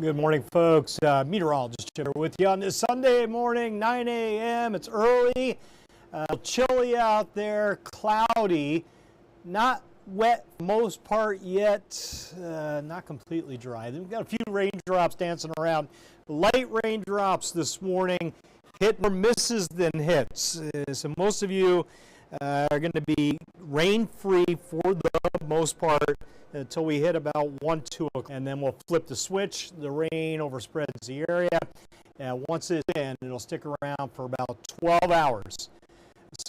Good morning, folks. Meteorologist here with you on this Sunday morning, 9 a.m. It's early, chilly out there, cloudy, not wet for the most part yet, not completely dry. We've got a few raindrops dancing around. Light raindrops this morning, hit more misses than hits. So most of you are going to be rain-free for the most part until we hit about 1, 2 o'clock, and then we'll flip the switch. The rain overspreads the area. Once it's in, it'll stick around for about 12 hours.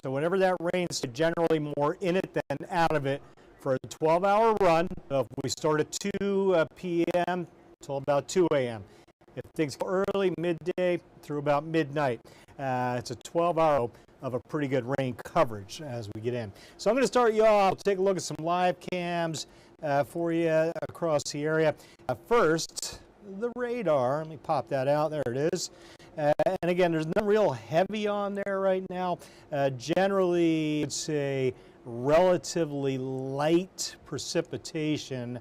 So whenever that rain's generally more in it than out of it for a 12-hour run. If we start at 2 p.m. till about 2 a.m. If things go early, midday through about midnight, it's a 12-hour of a pretty good rain coverage as we get in. So I'm going to start you off. We'll take a look at some live cams for you across the area. First, the radar. Let me pop that out. There it is. And again, there's nothing real heavy on there right now. Generally, it's a relatively light precipitation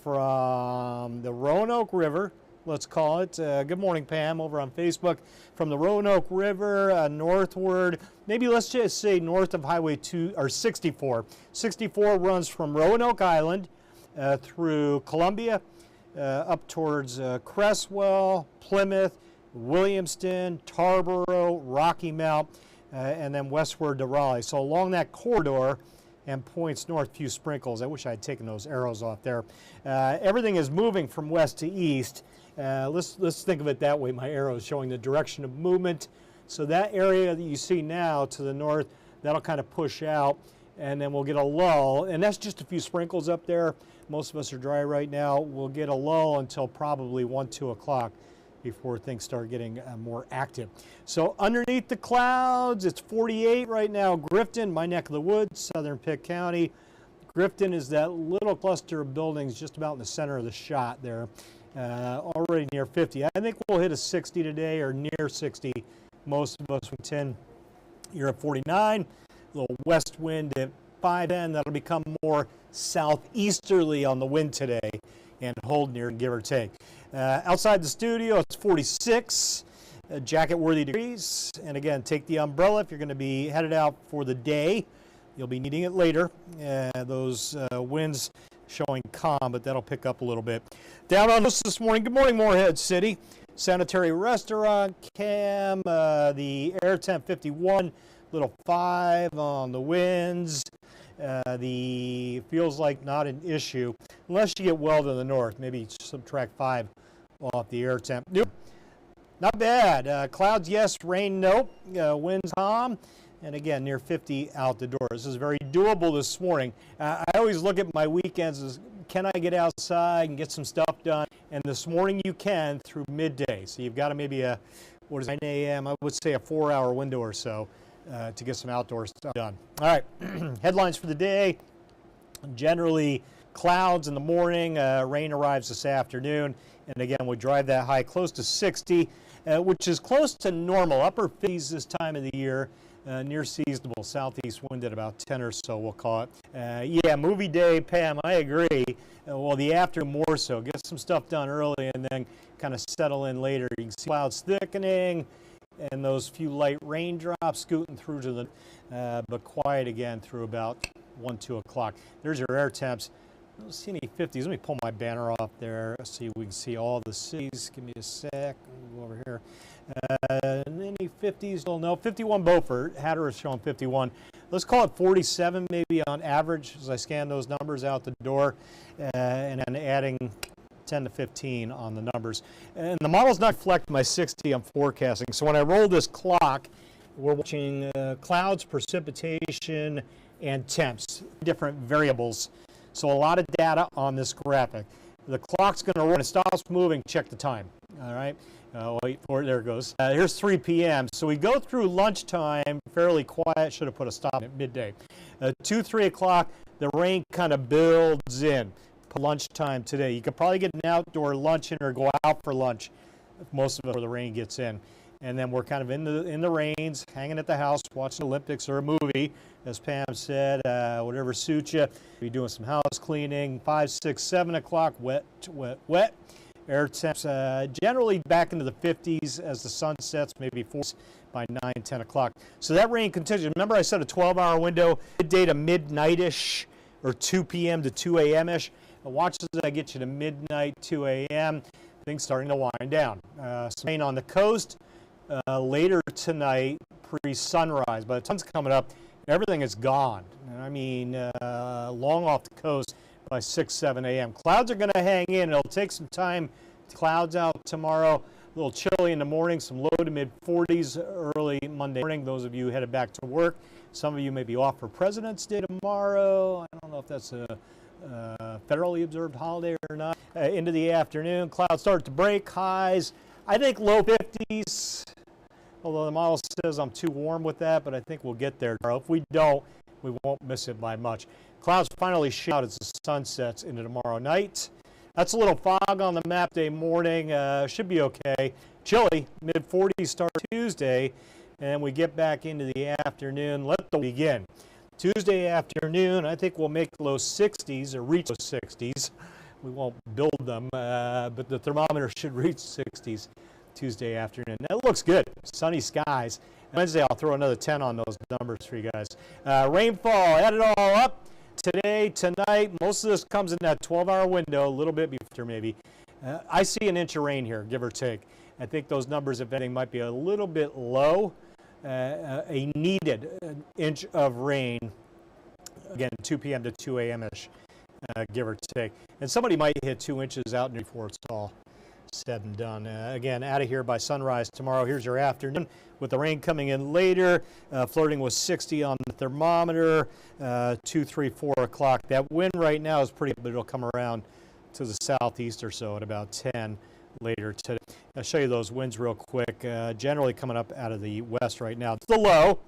from the Roanoke River, let's call it. Good morning, Pam, over on Facebook. From the Roanoke River northward, maybe let's just say north of Highway 2 or 64. 64 runs from Roanoke Island through Columbia up towards Cresswell, Plymouth, Williamston, Tarboro, Rocky Mount, and then westward to Raleigh. So along that corridor and points north, few sprinkles. I wish I had taken those arrows off there. Everything is moving from west to east. Let's think of it that way. My arrow is showing the direction of movement. So that area that you see now to the north, that'll kind of push out, and then we'll get a lull. And that's just a few sprinkles up there. Most of us are dry right now. We'll get a lull until probably 1, 2 o'clock before things start getting more active. So underneath the clouds, it's 48 right now. Grifton, my neck of the woods, southern Pitt County. Grifton is that little cluster of buildings just about in the center of the shot there. Already near 50. I think we'll hit a 60 today or near 60. Most of us from 10. You're at 49. A little west wind at 5-10. That'll become more southeasterly on the wind today and hold near, give or take. Outside the studio, it's 46 jacket-worthy degrees. And again, take the umbrella if you're going to be headed out for the day. You'll be needing it later. Those winds showing calm, but that'll pick up a little bit. Down on us this morning, good morning, Morehead City. Sanitary restaurant cam, the air temp 51, little 5 on the winds. The feels like not an issue unless you get well to the north. Maybe subtract 5 off the air temp. Nope. Not bad. Clouds, yes. Rain, nope. Winds, calm. And again, near 50 out the door. This is very doable this morning. I always look at my weekends as, can I get outside and get some stuff done? And this morning you can through midday. So you've got maybe a, 9 a.m., I would say a 4-hour window or so to get some outdoor stuff done. All right, headlines for the day. Generally, clouds in the morning. Rain arrives this afternoon. And again, we drive that high close to 60, which is close to normal. Upper 50s this time of the year. Near seasonable, southeast wind at about 10 or so, we'll call it. Yeah, movie day, Pam, I agree. Well, the afternoon more so. Get some stuff done early and then kind of settle in later. You can see clouds thickening and those few light raindrops scooting through to the, but quiet again through about 1, 2 o'clock. There's your air temps. I don't see any 50s. Let me pull my banner off there. See if we can see all the cities. Give me a sec. We'll go over here. Any 50s? Well, no. 51 Beaufort. Hatteras showing 51. Let's call it 47 maybe on average as I scan those numbers out the door. And then adding 10 to 15 on the numbers. And the model's not reflect my 60 I'm forecasting. So when I roll this clock, we're watching clouds, precipitation, and temps. Different variables. So a lot of data on this graphic. The clock's going to run. When it stops moving, check the time. All right. Wait for it. There it goes. Here's 3 p.m. So we go through lunchtime fairly quiet. Should have put a stop at midday. 2, 3 o'clock, the rain kind of builds in. Lunchtime today. You could probably get an outdoor lunch in or go out for lunch if most of it before the rain gets in. And then we're kind of in the rains, hanging at the house, watching the Olympics or a movie, as Pam said, whatever suits you. Be doing some house cleaning. 5, 6, 7 o'clock, wet, wet, wet. Air temps generally back into the 50s as the sun sets, maybe 40s by 9, 10 o'clock. So that rain continues. Remember I said a 12-hour window, midday to midnight-ish, or 2 p.m. to 2 a.m.-ish. Watch as I get you to midnight, 2 a.m. Things starting to wind down. Some rain on the coast later tonight, pre-sunrise. By the sun's coming up, everything is gone. I mean, long off the coast by 6, 7 a.m. Clouds are going to hang in. It'll take some time. Clouds out tomorrow. A little chilly in the morning, some low to mid 40s early Monday morning. Those of you headed back to work. Some of you may be off for President's Day tomorrow. I don't know if that's a federally observed holiday or not. Into the afternoon, clouds start to break. Highs, I think low 50s. Although the model says I'm too warm with that, but I think we'll get there. If we don't, we won't miss it by much. Clouds finally shade out as the sun sets into tomorrow night. That's a little fog on the map day morning. Should be okay. Chilly, mid-40s start Tuesday, and we get back into the afternoon. Let the begin. Tuesday afternoon, I think we'll make low 60s or reach low 60s. We won't build them, but the thermometer should reach 60s Tuesday afternoon. That looks good. Sunny skies. Wednesday, I'll throw another 10 on those numbers for you guys. Rainfall, add it all up. Today, tonight, most of this comes in that 12-hour window, a little bit before maybe. I see an inch of rain here, give or take. I think those numbers, if anything, might be a little bit low. A needed inch of rain, again, 2 p.m. to 2 a.m.-ish, give or take. And somebody might hit 2 inches out before it's all said and done. Again, out of here by sunrise tomorrow. Here's your afternoon with the rain coming in later, flirting with 60 on the thermometer, 2, 3, 4 o'clock. That wind right now is pretty, but it'll come around to the southeast or so at about 10 later today. I'll show you those winds real quick. Generally coming up out of the west right now. It's the low.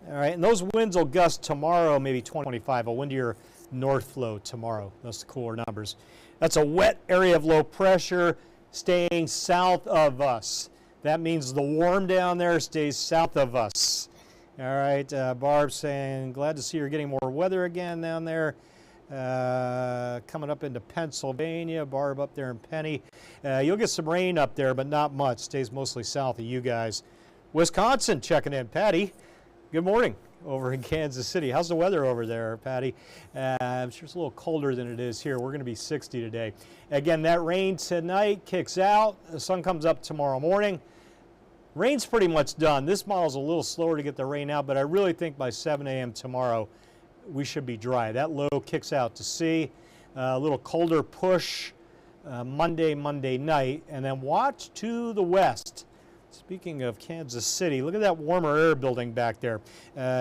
All right, and those winds will gust tomorrow, maybe 20, 25. A windier north flow tomorrow. That's the cooler numbers. That's a wet area of low pressure staying south of us. That means the warm down there stays south of us. All right, Barb saying, glad to see you're getting more weather again down there. Coming up into Pennsylvania, Barb up there in Penny. You'll get some rain up there, but not much. Stays mostly south of you guys. Wisconsin checking in. Patty, good morning over in Kansas City. How's the weather over there, Patty? I'm sure it's a little colder than it is here. We're going to be 60 today. Again, that rain tonight kicks out. The sun comes up tomorrow morning. Rain's pretty much done. This model's a little slower to get the rain out, but I really think by 7 a.m. tomorrow we should be dry. That low kicks out to sea. A little colder push Monday night, and then watch to the west. Speaking of Kansas City, look at that warmer air building back there.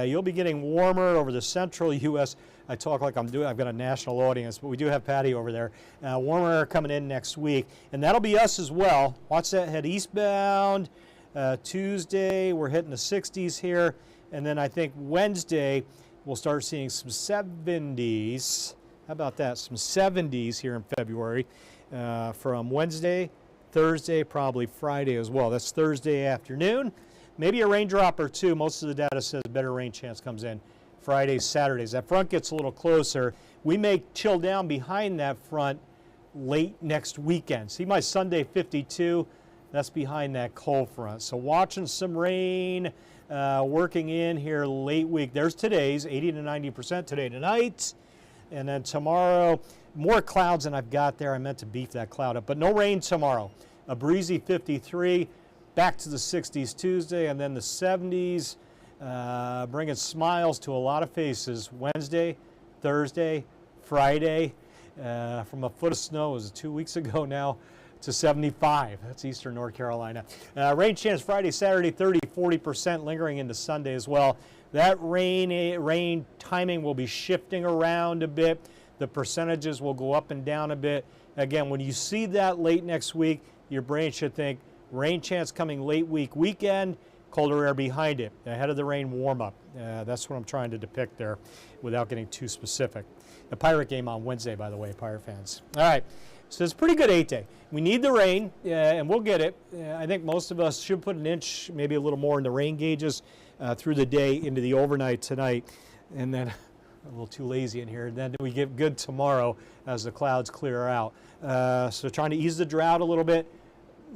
You'll be getting warmer over the central U.S. I talk like I've got a national audience, but we do have Patty over there. Warmer air coming in next week, and that'll be us as well. Watch that head eastbound. Tuesday, we're hitting the 60s here, and then I think Wednesday, we'll start seeing some 70s. How about that? Some 70s here in February from Wednesday, Thursday, probably Friday as well. That's Thursday afternoon. Maybe a raindrop or two. Most of the data says better rain chance comes in Fridays, Saturdays. That front gets a little closer. We may chill down behind that front late next weekend. See my Sunday 52? That's behind that cold front. So watching some rain working in here late week. There's today's 80 to 90% today tonight. And then tomorrow, more clouds than I've got there. I meant to beef that cloud up, but no rain tomorrow. A breezy 53, back to the 60s Tuesday, and then the 70s, bringing smiles to a lot of faces. Wednesday, Thursday, Friday, from a foot of snow, it was 2 weeks ago now, to 75. That's eastern North Carolina. Rain chance Friday, Saturday, 30, 40%, lingering into Sunday as well. That rain timing will be shifting around a bit. The percentages will go up and down a bit. Again, when you see that late next week, your brain should think rain chance coming late weekend, colder air behind it, ahead of the rain warm up. That's what I'm trying to depict there without getting too specific. The Pirate game on Wednesday, by the way, Pirate fans. All right. So it's a pretty good 8-day. We need the rain, and we'll get it. I think most of us should put an inch, maybe a little more in the rain gauges through the day into the overnight tonight. And then a little too lazy in here. And then we get good tomorrow as the clouds clear out. So trying to ease the drought a little bit.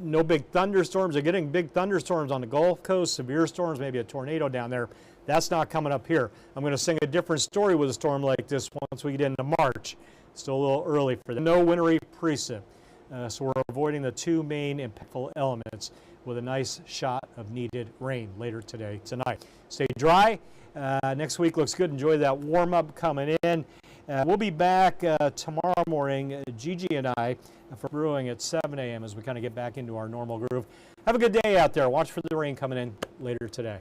No big thunderstorms. They're getting big thunderstorms on the Gulf Coast, severe storms, maybe a tornado down there. That's not coming up here. I'm going to sing a different story with a storm like this once we get into March. Still a little early for that. No wintry precip. So we're avoiding the two main impactful elements with a nice shot of needed rain later today, tonight. Stay dry. Next week looks good. Enjoy that warm up coming in. We'll be back tomorrow morning, Gigi and I, for brewing at 7 a.m. as we kind of get back into our normal groove. Have a good day out there. Watch for the rain coming in later today.